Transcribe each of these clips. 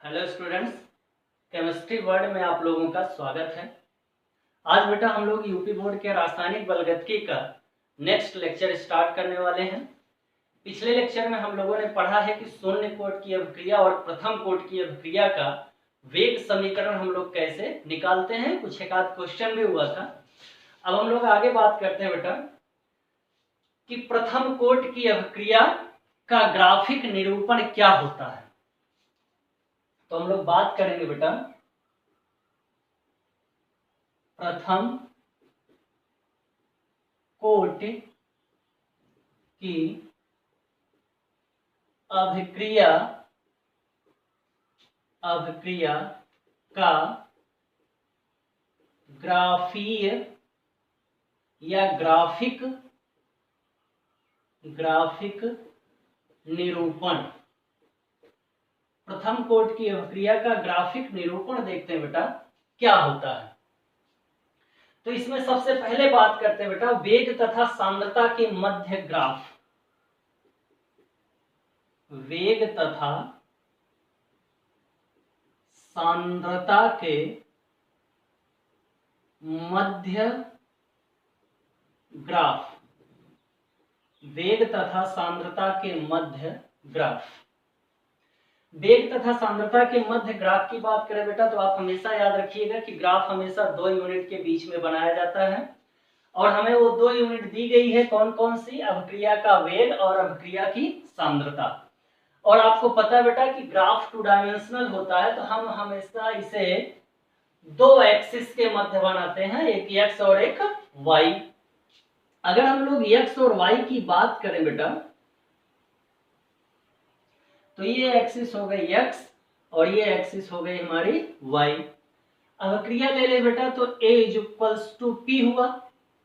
Hello students, chemistry world में आप लोगों का स्वागत है। आज बेटा हम लोग यूपी बोर्ड के रासायनिक बलगतिकी का नेक्स्ट लेक्चर स्टार्ट करने वाले हैं। पिछले लेक्चर में हम लोगों ने पढ़ा है कि शून्य कोट की अभिक्रिया और प्रथम कोट की अभिक्रिया का वेग समीकरण हम लोग कैसे निकालते हैं। कुछ एक आध क्वेश्चन भी हुआ था। अब हम लोग आगे बात करते हैं बेटा कि प्रथम कोट की अभिक्रिया का ग्राफिक निरूपण क्या होता है। तो हम लोग बात करेंगे बेटा प्रथम कोट की अभिक्रिया का ग्राफीय या ग्राफिक निरूपण। प्रथम कोट की अभिक्रिया का ग्राफिक निरूपण देखते हैं बेटा क्या होता है। तो इसमें सबसे पहले बात करते हैं बेटा वेग तथा सांद्रता के मध्य ग्राफ। वेग तथा सांद्रता के मध्य ग्राफ। वेग तथा सांद्रता के मध्य ग्राफ। वेग तथा सांद्रता के मध्य ग्राफ की बात करें बेटा तो आप हमेशा याद रखिएगा कि ग्राफ हमेशा दो यूनिट के बीच में बनाया जाता है और हमें वो दो यूनिट दी गई है। कौन कौन सी? अभिक्रिया का वेग और अभिक्रिया की सांद्रता। और आपको पता है बेटा कि ग्राफ टू डायमेंशनल होता है तो हम हमेशा इसे दो एक्सिस के मध्य बनाते हैं, एक एक्स और एक वाई। अगर हम लोग एक्स और वाई की बात करें बेटा तो ये एक्सिस हो गई x और ये एक्सिस हो गई हमारी y। अभिक्रिया ले ले बेटा तो a is equals to p हुआ।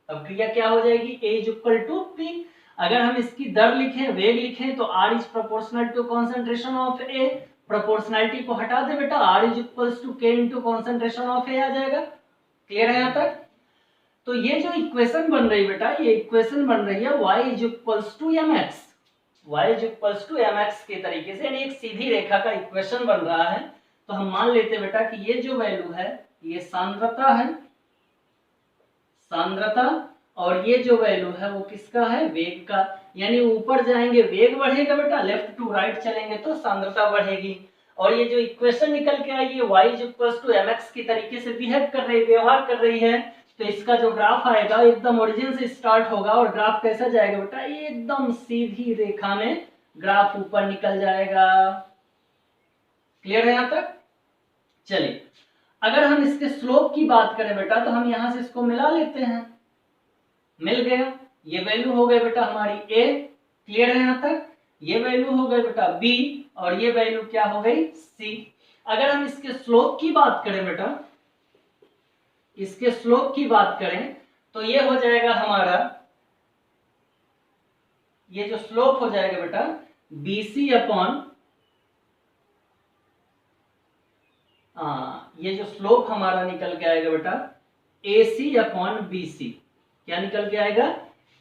अभिक्रिया क्या हो जाएगी? a is equal to p। अगर हम इसकी दर लिखें, वेग लिखें तो r is proportional to concentration of a। Proportionality को हटा दे बेटा, r is equals to k into concentration of a आ जाएगा। क्लियर है यहाँ तक? तो ये जो इक्वेशन बन रही बेटा, ये इक्वेशन बन रही है y is equals to mx। y is equals to mx के तरीके से, यानी एक सीधी रेखा का इक्वेशन बन रहा है। तो हम मान लेते हैं बेटा कि ये जो वैल्यू है ये सांद्रता है, सांद्रता, और ये जो वैल्यू है वो किसका है? वेग का। यानी ऊपर जाएंगे वेग बढ़ेगा बेटा, लेफ्ट टू राइट चलेंगे तो सांद्रता बढ़ेगी। और ये जो इक्वेशन निकल के आई है y is equals to mx की तरीके से बिहेव कर रही, व्यवहार कर रही है। तो इसका जो ग्राफ आएगा एकदम ओरिजिन से स्टार्ट होगा और ग्राफ कैसा जाएगा बेटा? एकदम सीधी रेखा में ग्राफ ऊपर निकल जाएगा। क्लियर है यहां तक? चलिए, अगर हम इसके स्लोप की बात करें बेटा तो हम यहां से इसको मिला लेते हैं। मिल गया, ये वैल्यू हो गई बेटा हमारी a। क्लियर है यहां तक? ये वैल्यू हो गई बेटा b और ये वैल्यू क्या हो गई? c। अगर हम इसके स्लोप की बात करें बेटा, इसके स्लोप की बात करें तो ये हो जाएगा हमारा, ये जो स्लोप हो जाएगा बेटा BC अपॉन, ये जो स्लोप हमारा निकल के आएगा बेटा AC अपॉन BC। क्या निकल के आएगा?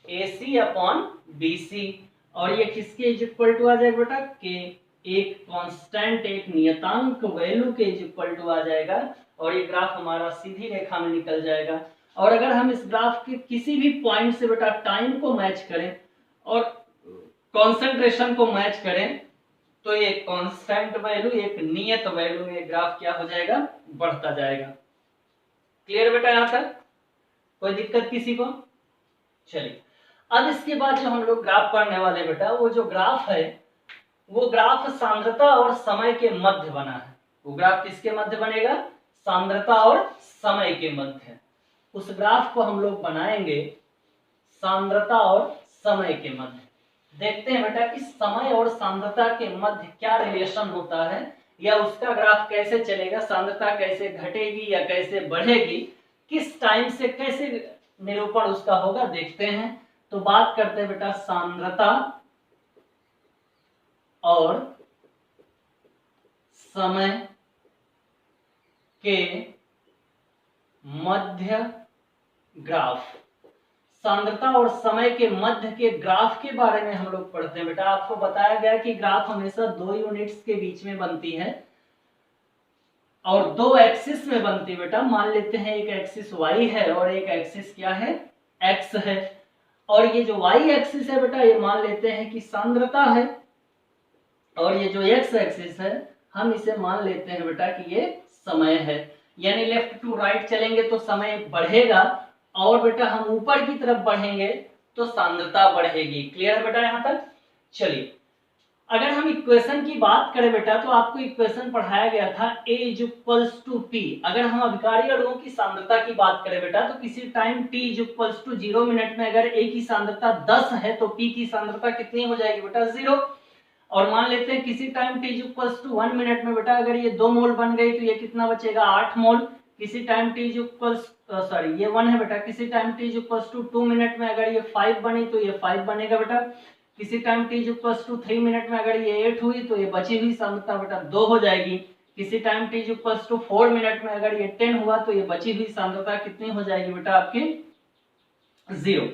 AC upon BC। और ये किसके इज इक्वल टू आ जाएगा बेटा? के, एक कांस्टेंट, एक नियतांक वैल्यू के इज इक्वल टू आ जाएगा और ये ग्राफ हमारा सीधी रेखा में निकल जाएगा। और अगर हम इस ग्राफ के किसी भी पॉइंट से बेटा टाइम को मैच करें और कॉन्सेंट्रेशन को मैच करें तो ये कांस्टेंट वैल्यू, एक नियत वैल्यू में ग्राफ क्या हो जाएगा? बढ़ता जाएगा। क्लियर बेटा यहां तक? कोई दिक्कत किसी को? चलिए, अब इसके बाद जो हम लोग ग्राफ पढ़ने वाले बेटा, वो जो ग्राफ है वो ग्राफ सांद्रता और समय के मध्य बना है। वो ग्राफ किसके मध्य बनेगा? सांद्रता और समय के मध्य। उस ग्राफ को हम लोग बनाएंगे सांद्रता और समय के मध्य। देखते हैं बेटा कि समय और सांद्रता के मध्य क्या रिलेशन होता है या उसका ग्राफ कैसे चलेगा, सांद्रता कैसे घटेगी या कैसे बढ़ेगी, किस टाइम से कैसे निरूपण उसका होगा, देखते हैं। तो बात करते हैं बेटा सांद्रता और समय के मध्य ग्राफ। सांद्रता और समय के मध्य के ग्राफ के बारे में हम लोग पढ़ते हैं बेटा। आपको बताया गया कि ग्राफ हमेशा दो यूनिट्स के बीच में बनती है और दो एक्सिस में बनती है बेटा। मान लेते हैं एक एक्सिस y है और एक एक्सिस क्या है, x है। और ये जो y एक्सिस है बेटा, ये मान लेते हैं कि सांद्रता है, और ये जो x एक्सिस है हम इसे मान लेते हैं बेटा कि ये समय है। यानी लेफ्ट टू राइट चलेंगे तो समय बढ़ेगा, और बेटा हम ऊपर की तरफ बढ़ेंगे तो सांद्रता बढ़ेगी। क्लियर है बेटा यहाँ तक? चलिए, अगर हम इक्वेशन की बात करें बेटा, तो आपको इक्वेशन पढ़ाया गया था A is equals to P। अगर हम अभिकारी अणुओं की सांद्रता की बात करें बेटा, तो किसी time T is equals to 0 minute में अगर A की सांद्रता 10 है तो P की सांद्रता कितनी हो जाएगी बेटा, 0। और मान लेते हैं किसी time T is equals to 1 minute में बेटा अगर ये 2 मोल बन गई तो ये कितना बचेगा, 8 मोल। किसी time T is equals sorry ये 1 है बेटा, किसी time T is equals to 2 minute में अगर ये 5 बनी तो ये 5 बनेगा बेटा। किसी time T is equals to 3 minute में अगर ये 8 हुई तो ये बची हुई सांद्रता बेटा 2 हो जाएगी। किसी time T is equals to 4 minute में अगर ये 10 हुआ तो ये बची हुई सांद्रता कितनी हो जाएगी बेटा, आपकी 0।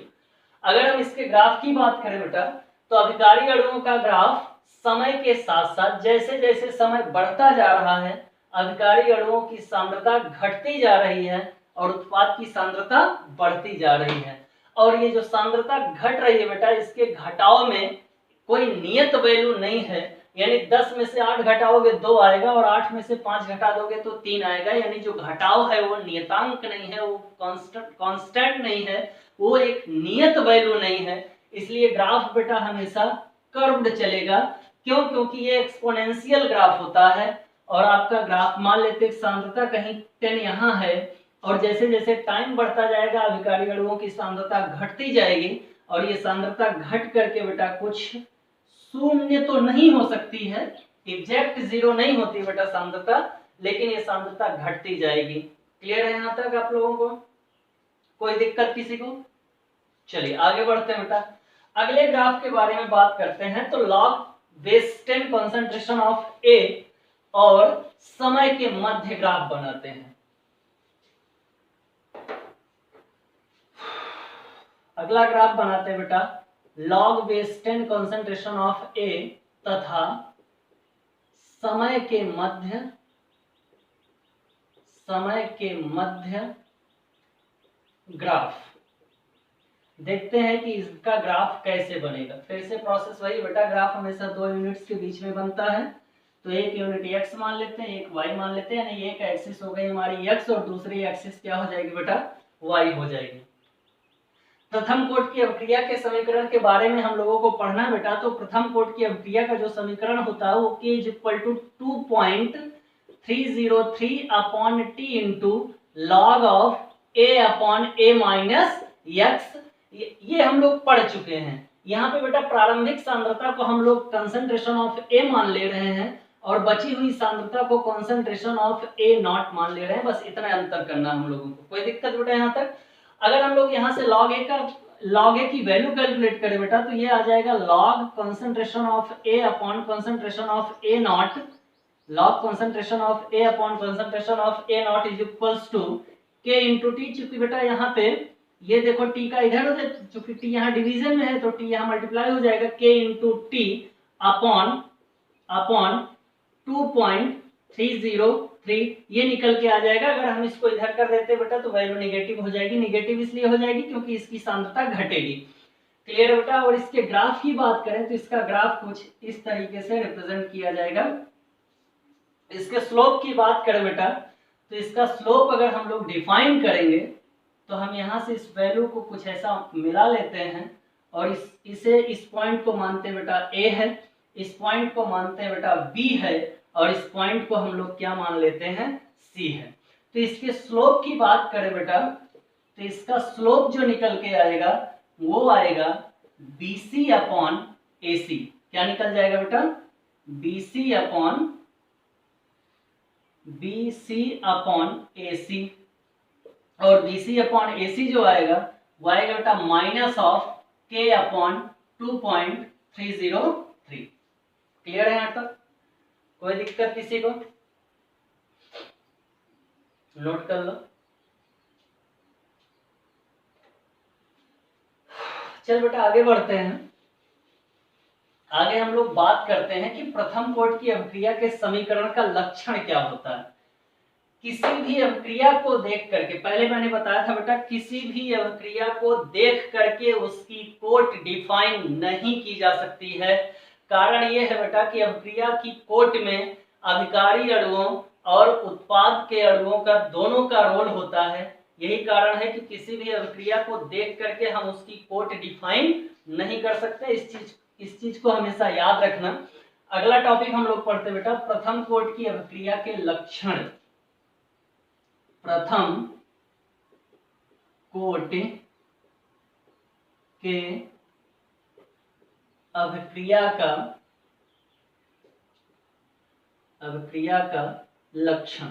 अगर हम इसके ग्राफ की बात करें बेटा, तो अभिकारी अणुओं का ग्राफ समय के साथ साथ जैसे जैसे समय बढ़ता जा रहा है, अभिकारी अणुओं की सांद्रता घटती जा रही है और उत्पाद की सांद्रता बढ़ती जा रही है। और ये जो सांद्रता घट रही है बेटा, इसके घटाव में कोई नियत वैल्यू नहीं है। यानी 10 में से 8 घटाओगे 2 आएगा, और 8 में से 5 घटा दोगे तो 3 आएगा। यानी जो घटाव है वो नियतांक नहीं है, वो कांस्टेंट नहीं है, वो एक नियत वैल्यू नहीं है। इसलिए ग्राफ बेटा हमेशा कर्व्ड चलेगा। क्यों? क्योंकि ये एक्सपोनेंशियल ग्राफ होता है। और आपका ग्राफ मान लेते हैं सांद्रता कहीं 10 यहाँ है, और जैसे जैसे टाइम बढ़ता जाएगा अभिकारी अणुओं की सांद्रता घटती जाएगी, और ये सांद्रता घट करके बेटा कुछ शून्य तो नहीं हो सकती है, एग्जैक्ट 0 नहीं होती बेटा सांद्रता, लेकिन ये सांद्रता घटती जाएगी। क्लियर है यहाँ तक आप लोगों को? कोई दिक्कत किसी को? चलिए आगे बढ़ते हैं बेटा, अगले ग्राफ के बारे में बात करते हैं। तो log base 10 concentration of A और समय के मध्य ग्राफ बनाते हैं। अगला ग्राफ बनाते हैं बेटा, log base 10 concentration of A तथा समय के मध्य ग्राफ। देखते हैं कि इसका ग्राफ कैसे बनेगा। फिर से प्रोसेस वही बेटा, ग्राफ हमेशा 2 यूनिट्स के बीच में बनता है। तो एक यूनिट x मान लेते हैं, एक y मान लेते हैं। यानी एक एक्सिस हो गई हमारी x और दूसरी एक्सिस क्या हो जाएगी बेटा, y हो जाएगी। प्रथम कोट की अभिक्रिया के समीकरण के बारे में हम लोगों को पढ़ना बेटा। तो प्रथम कोट की अभिक्रिया का जो समीकरण होता है वो K is equal to 2.303 upon T into log of A upon A minus x। ये हम लोग पढ़ चुके हैं। यहाँ पे बेटा प्रारंभिक सांद्रता को हम लोग कंसंट्रेशन ऑफ A मान ले रहे हैं, और बची हुई सांद्रता को कंसंट्रेशन ऑफ A नॉट मान ले रहे हैं। बस इतना अंतर करना हम लोगों को। कोई दिक्कत बेटा यहाँ तक? अगर हम लोग यहाँ से log A की वैल्यू कैलकुलेट करें बेटा, तो ये आ जाएगा log concentration of A upon concentration of A naught, log concentration of A upon concentration of A naught is equals to K into T. चूंकि बेटा यहाँ पे ये देखो t का इधर हो, चूंकि t यहाँ डिवीजन में है तो t यहाँ मल्टीप्लाई हो जाएगा, K इंटू टी अपॉन 2.303 ये निकल के आ जाएगा। अगर हम इसको इधर कर देते बेटा तो वैल्यू नेगेटिव हो जाएगी। नेगेटिव इसलिए हो जाएगी क्योंकि इसकी सांद्रता घटेगी। क्लियर है बेटा? और इसके ग्राफ की बात करें तो इसका ग्राफ कुछ इस तरीके से रिप्रेजेंट किया जाएगा। इसके स्लोप की बात करें बेटा, तो इसका स्लोप अगर हम लोग डिफाइन करेंगे तो हम यहाँ से इस वैल्यू को कुछ ऐसा मिला लेते हैं, और इस पॉइंट को मानते हैं बेटा A है, इस पॉइंट को मानते हैं बेटा B है, और इस पॉइंट को हम लोग क्या मान लेते हैं, C है। तो इसके स्लोप की बात करें बेटा, तो इसका स्लोप जो निकल के आएगा वो आएगा BC अपॉन AC। क्या निकल जाएगा बेटा, BC अपॉन AC। और BC अपॉन AC जो आएगा वो आएगा बेटा minus of K upon 2.303। Clear है यहाँ तक? कोई दिक्कत किसी को? नोट कर लो। चल बेटा आगे बढ़ते हैं। आगे हम लोग बात करते हैं कि प्रथम कोट की अभिक्रिया के समीकरण का लक्षण क्या होता है। किसी भी अभिक्रिया को देख करके, पहले मैंने बताया था बेटा, किसी भी अभिक्रिया को देख करके उसकी कोट डिफाइन नहीं की जा सकती है। कारण यह है बेटा कि अभिक्रिया की कोट में अभिकारी अणुओं और उत्पाद के अणुओं का दोनों का रोल होता है। यही कारण है कि किसी भी अभिक्रिया को देख करके हम उसकी कोट डिफाइन नहीं कर सकते। इस चीज को हमेशा याद रखना। अगला टॉपिक हम लोग पढ़ते बेटा, प्रथम कोट की अभिक्रिया के लक्षण। प्रथम कोट के अभिक्रिया का लक्षण।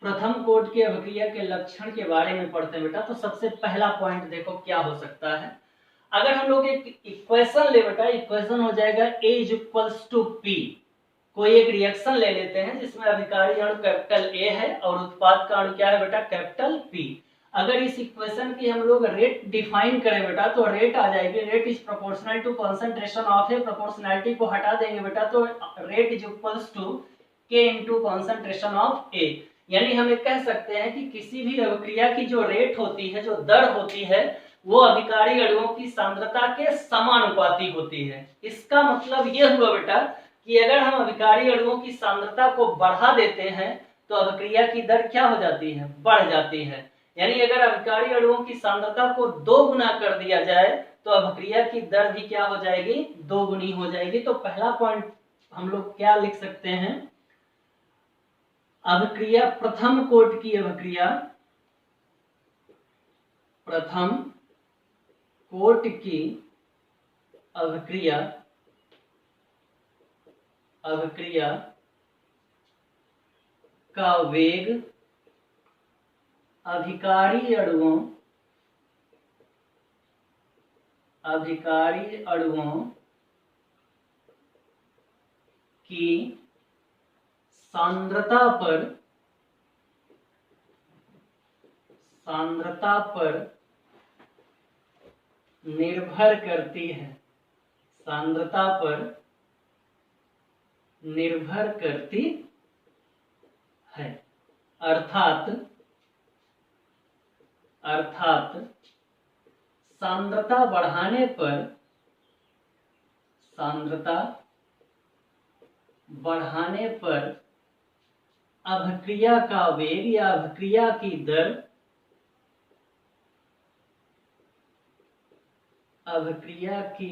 प्रथम कोट के अभिक्रिया के लक्षण के बारे में पढ़ते हैं बेटा। तो सबसे पहला पॉइंट देखो क्या हो सकता है। अगर हम लोग एक इक्वेशन ले बेटा, इक्वेशन हो जाएगा A = P। कोई एक रिएक्शन ले लेते हैं जिसमें अभिकारी अणु कैपिटल A है और उत्पाद का अणु क्या है बेटा, कैपिटल P। अगर इस इक्वेशन की हम लोग रेट डिफाइन करें बेटा, तो रेट आ जाएगी, rate is proportional to concentration of A. Proportionality को हटा देंगे बेटा, तो rate is equals to K × concentration of A। यानी हम ये कह सकते हैं कि किसी भी अभिक्रिया की जो रेट होती है, जो दर होती है, वो अभिकारी अणुओं की सांद्रता के समानुपाती होती है। इसका मतलब ये हुआ बेटा कि अगर हम अभिकारी अणुओं की सांद्रता को बढ़ा देते हैं तो अभिक्रिया की दर क्या हो जाती है, बढ़ जाती है। यानी अगर अभिकारी अणुओं की सांद्रता को 2 गुना कर दिया जाए तो अभिक्रिया की दर भी क्या हो जाएगी, 2 गुनी हो जाएगी। तो पहला पॉइंट हम लोग क्या लिख सकते हैं, अभिक्रिया, प्रथम कोट की अभिक्रिया, प्रथम कोट की अभिक्रिया का वेग अभिकारी अणुओं की सांद्रता पर निर्भर करती है। सांद्रता पर निर्भर करती है। अर्थात सांद्रता बढ़ाने पर अभिक्रिया का वेग या अभिक्रिया की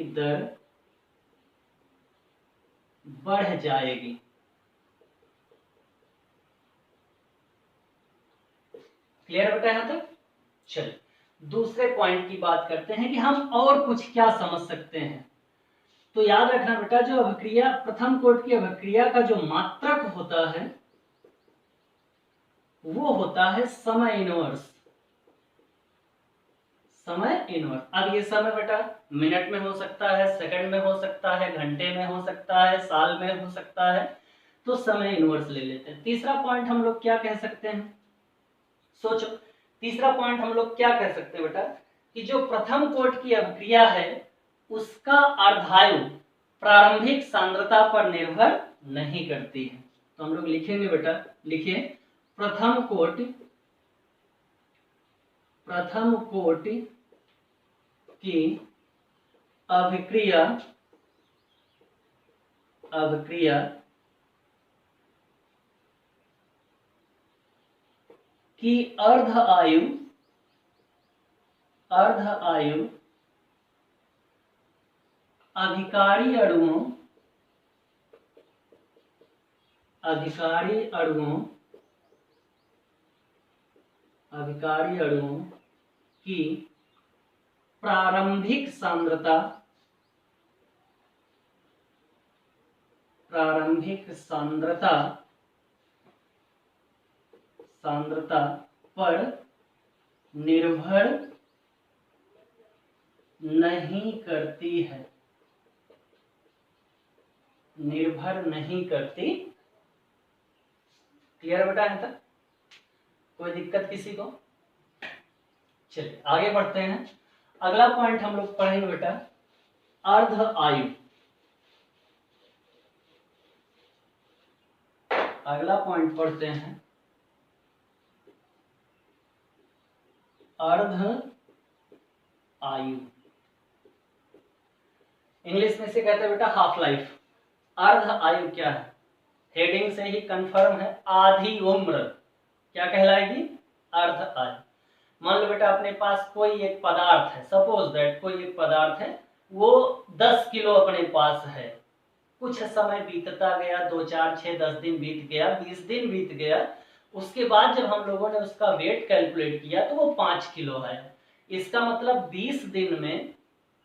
दर बढ़ जाएगी। क्लियर बेटा यहां तक? चलिए दूसरे पॉइंट की बात करते हैं कि हम और कुछ क्या समझ सकते हैं। तो याद रखना बेटा, जो अभिक्रिया, प्रथम कोट की अभिक्रिया का जो मात्रक होता है वो होता है समय इनवर्स। अब ये समय बेटा मिनट में हो सकता है, सेकंड में हो सकता है, घंटे में हो सकता है, साल में हो सकता है। तो समय इनवर्स ले लेते हैं। तीसरा पॉइंट हम लोग क्या कह सकते हैं, सोचो। तीसरा पॉइंट हम लोग क्या कह सकते हैं बेटा, कि जो प्रथम कोट की अभिक्रिया है उसका अर्धायु प्रारंभिक सांद्रता पर निर्भर नहीं करती है। तो हम लोग लिखेंगे बेटा, लिखिए, प्रथम कोट की अभिक्रिया की अर्ध आयु अभिकारी अणुओं की प्रारंभिक सांद्रता पर निर्भर नहीं करती। क्लियर बेटा यहां तक? कोई दिक्कत किसी को? चलिए आगे बढ़ते हैं। अगला पॉइंट हम लोग पढ़ेंगे बेटा, अर्ध आयु। अगला पॉइंट पढ़ते हैं, अर्ध आयु। इंग्लिश में से कहते हैं बेटा हाफ लाइफ। अर्ध आयु क्या है? हेडिंग से ही कंफर्म है, आधी उम्र क्या कहलाएगी? अर्ध आयु। मान लो बेटा अपने पास कोई एक पदार्थ है, सपोज दैट कोई एक पदार्थ है, वो 10 किलो अपने पास है। कुछ समय बीतता गया, 2 4 6 10 दिन बीत गया, 20 दिन बीत गया, उसके बाद जब हम लोगों ने उसका वेट कैलकुलेट किया तो वो 5 किलो है। इसका मतलब 20 दिन में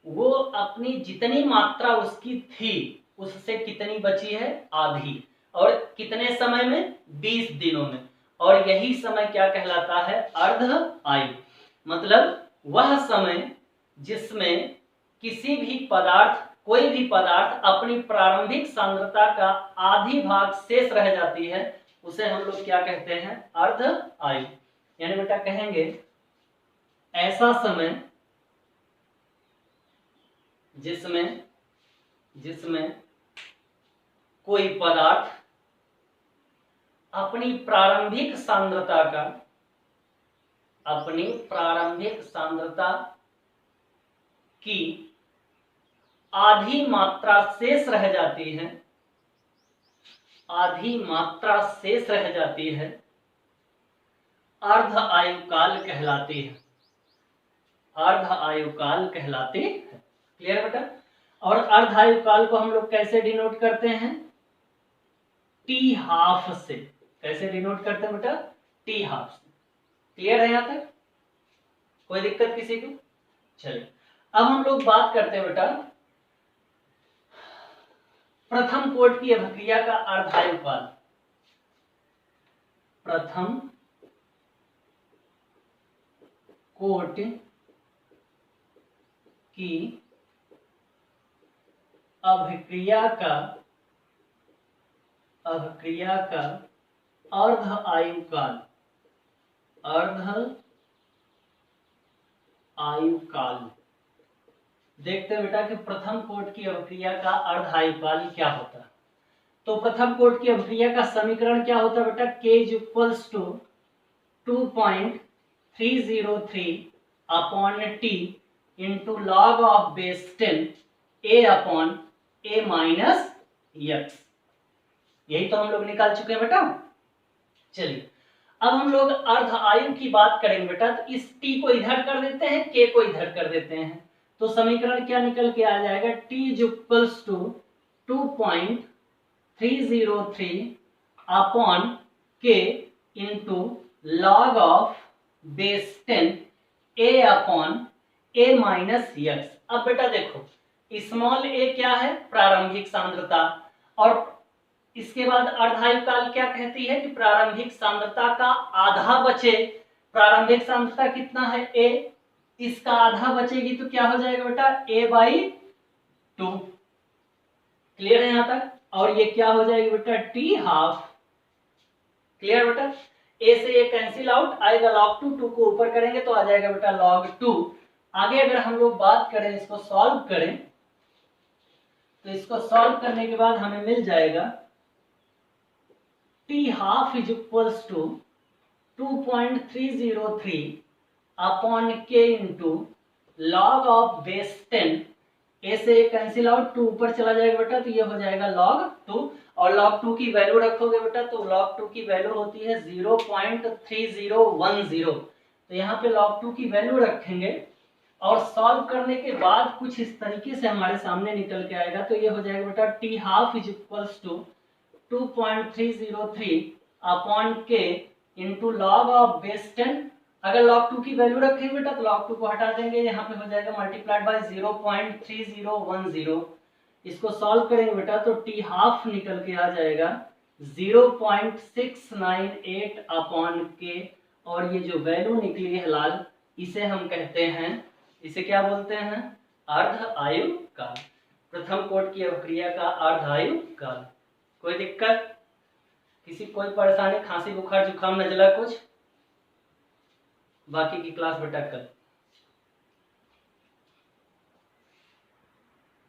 वो अपनी जितनी मात्रा उसकी थी उससे कितनी बची है? आधी। और कितने समय में? 20 दिनों में। और यही समय क्या कहलाता है? अर्ध आयु। मतलब वह समय जिसमें किसी भी पदार्थ, कोई भी पदार्थ अपनी प्रारंभिक सांद्रता का आधी भाग शेष रह जाती है, उसे हम लोग क्या कहते हैं? अर्ध आयु। यानी बेटा कहेंगे ऐसा समय जिसमें कोई पदार्थ अपनी प्रारंभिक सांद्रता की आधी मात्रा शेष रह जाती है, अर्ध आयु काल कहलाती है। अर्ध आयु काल कहलाती है। क्लियर बेटा? और अर्ध आयु काल को हम लोग कैसे डिनोट करते हैं? टी हाफ से। कैसे डिनोट करते हैं बेटा? टी हाफ से। क्लियर है यहाँ तक? कोई दिक्कत किसी को? चलिए अब हम लोग बात करते हैं बेटा प्रथम कोट की अभिक्रिया का अर्धायु काल। प्रथम कोट की अभिक्रिया का अर्ध आयु काल। देखते हैं बेटा कि प्रथम कोट की अभिक्रिया का अर्ध आयु काल क्या होता है। तो प्रथम कोट की अभिक्रिया का समीकरण क्या होता है बेटा? K = 2.303 upon T into log of base 10 A upon A minus x। यही तो हम लोग निकाल चुके हैं बेटा। चलिए अब हम लोग अर्ध आयु की बात करेंगे बेटा, तो इस T को इधर कर देते हैं, K को इधर कर देते हैं, तो समीकरण क्या निकल के आ जाएगा? T = 2.303 upon K into log of base 10 A upon A minus x। अब बेटा देखो स्मॉल a क्या है? प्रारंभिक सांद्रता। और इसके बाद अर्धायु काल क्या कहती है कि प्रारंभिक सांद्रता का आधा बचे। प्रारंभिक सांद्रता कितना है? a, इसका आधा बचेगी तो क्या हो जाएगा बेटा? a/2। क्लियर है यहाँ तक? और ये क्या हो जाएगी बेटा? t half. क्लियर बेटा? a से ये कैंसिल आउट आएगा log 2 को ऊपर करेंगे तो आ जाएगा बेटा log 2। आगे अगर हम लोग बात करें, इसको सॉल्व करें, तो इसको सॉल्व करने के बाद हमें मिल जाएगा T half = 2.303 upon K into log of base 10। A से कैंसिल आउट, 2 ऊपर चला जाएगा बेटा तो ये हो जाएगा log 2। और log 2 की वैल्यू रखोगे बेटा तो log 2 की वैल्यू होती है 0.3010। तो यहाँ पे log 2 की वैल्यू रखेंगे और सॉल्व करने के बाद कुछ इस तरीके से हमारे सामने निकल के आएगा। तो ये हो जाएगा बेटा T half = 2.303 upon K into log of base 10। अगर log 2 की वैल्यू रखेंगे बेटा तो log 2 को हटा देंगे, यहाँ पे हो जाएगा मल्टीप्लाइड बाय 0.3010। इसको सॉल्व करेंगे बेटा तो T हाफ निकल के आ जाएगा 0.698 अपॉन K। और ये जो वैल्यू निकली है लाल, इसे हम कहते हैं, इसे क्या बोलते हैं? अर्ध आयु काल। प्रथम कोट की अभिक्रिया का अर्ध आयु काल। कोई दिक्कत किसी? कोई परेशानी? खांसी बुखार जुकाम नजला कुछ? बाकी की क्लास बेटा कल।